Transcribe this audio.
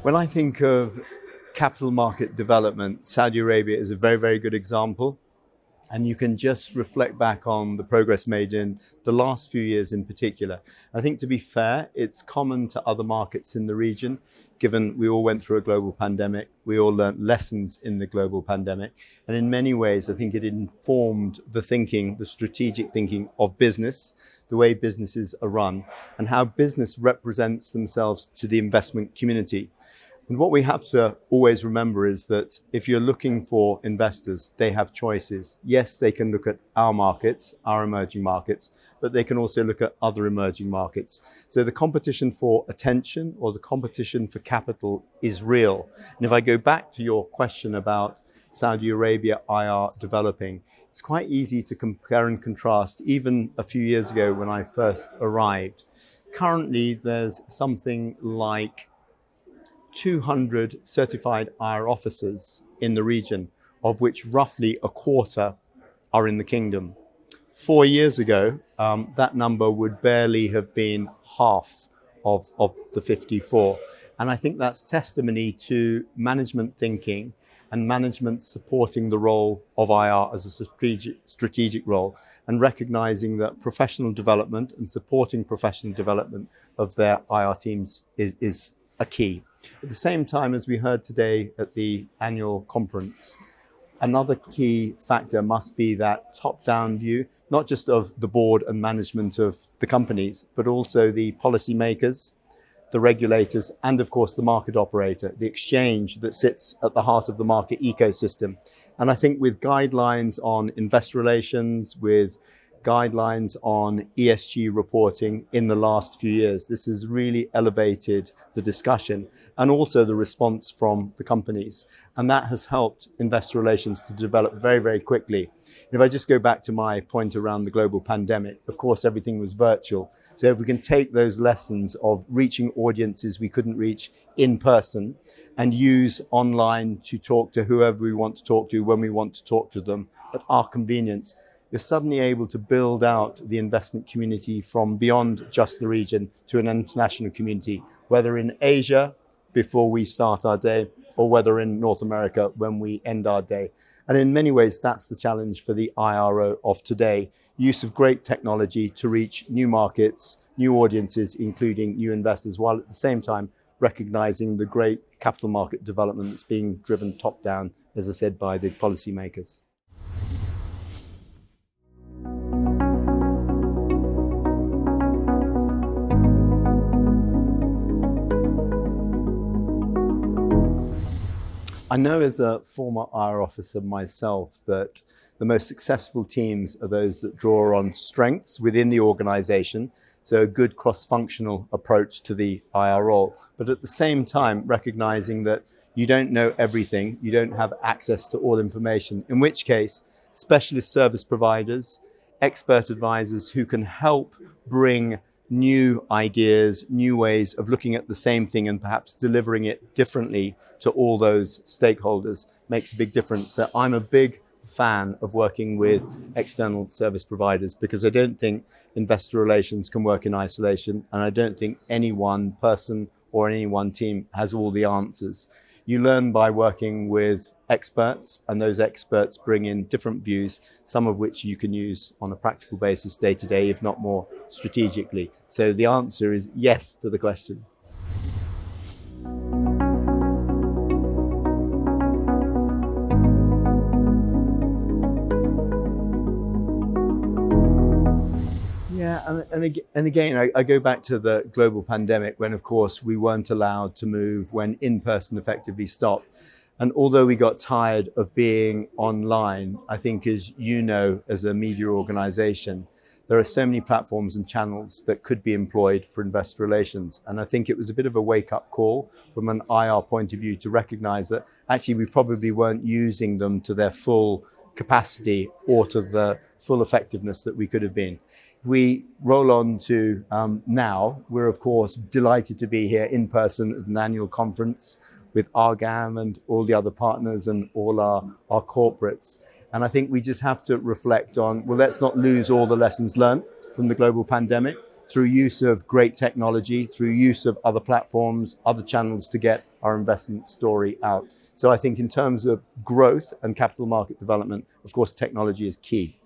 When I think of capital market development, Saudi Arabia is a very, very good example. And you can just reflect back on the progress made in the last few years in particular. I think, to be fair, it's common to other markets in the region, given we all went through a global pandemic. We all learned lessons in the global pandemic. And in many ways, I think it informed the thinking, the strategic thinking of business, the way businesses are run, and how business represents themselves to the investment community. And what we have to always remember is that if you're looking for investors, they have choices. Yes, they can look at our markets, our emerging markets, but they can also look at other emerging markets. So the competition for attention or the competition for capital is real. And if I go back to your question about Saudi Arabia IR developing, it's quite easy to compare and contrast. Even a few years ago when I first arrived, currently there's something like 200 certified IR officers in the region, of which roughly a quarter are in the kingdom. 4 years ago, that number would barely have been half of the 54. And I think that's testimony to management thinking and management supporting the role of IR as a strategic role, and recognizing that professional development and supporting professional development of their IR teams is a key. At the same time, as we heard today at the annual conference, another key factor must be that top-down view, not just of the board and management of the companies, but also the policymakers, the regulators, and of course the market operator, the exchange that sits at the heart of the market ecosystem. And I think with guidelines on investor relations, with guidelines on ESG reporting in the last few years, this has really elevated the discussion and also the response from the companies. And that has helped investor relations to develop very, very quickly. If I just go back to my point around the global pandemic, of course, everything was virtual. So if we can take those lessons of reaching audiences we couldn't reach in person and use online to talk to whoever we want to talk to, when we want to talk to them at our convenience, you're suddenly able to build out the investment community from beyond just the region to an international community, whether in Asia before we start our day, or whether in North America when we end our day. And in many ways, that's the challenge for the IRO of today. Use of great technology to reach new markets, new audiences, including new investors, while at the same time recognizing the great capital market development that's being driven top down, as I said, by the policymakers. I know as a former IR officer myself that the most successful teams are those that draw on strengths within the organization, so a good cross-functional approach to the IR role, but at the same time recognizing that you don't know everything, you don't have access to all information, in which case specialist service providers, expert advisors who can help bring new ideas, new ways of looking at the same thing and perhaps delivering it differently to all those stakeholders makes a big difference. So I'm a big fan of working with external service providers because I don't think investor relations can work in isolation, and I don't think any one person or any one team has all the answers. You learn by working with experts, and those experts bring in different views, some of which you can use on a practical basis day to day, if not more strategically. So the answer is yes to the question. Yeah, and again, I go back to the global pandemic when, of course, we weren't allowed to move, when in-person effectively stopped. And although we got tired of being online, I think, as you know, as a media organization, there are so many platforms and channels that could be employed for investor relations. And I think it was a bit of a wake-up call from an IR point of view to recognize that actually we probably weren't using them to their full capacity or to the full effectiveness that we could have been. We roll on to now, we're of course delighted to be here in person at an annual conference with Argaam and all the other partners and all our corporates. And I think we just have to reflect on, well, let's not lose all the lessons learned from the global pandemic, through use of great technology, through use of other platforms, other channels to get our investment story out. So I think in terms of growth and capital market development, of course, technology is key.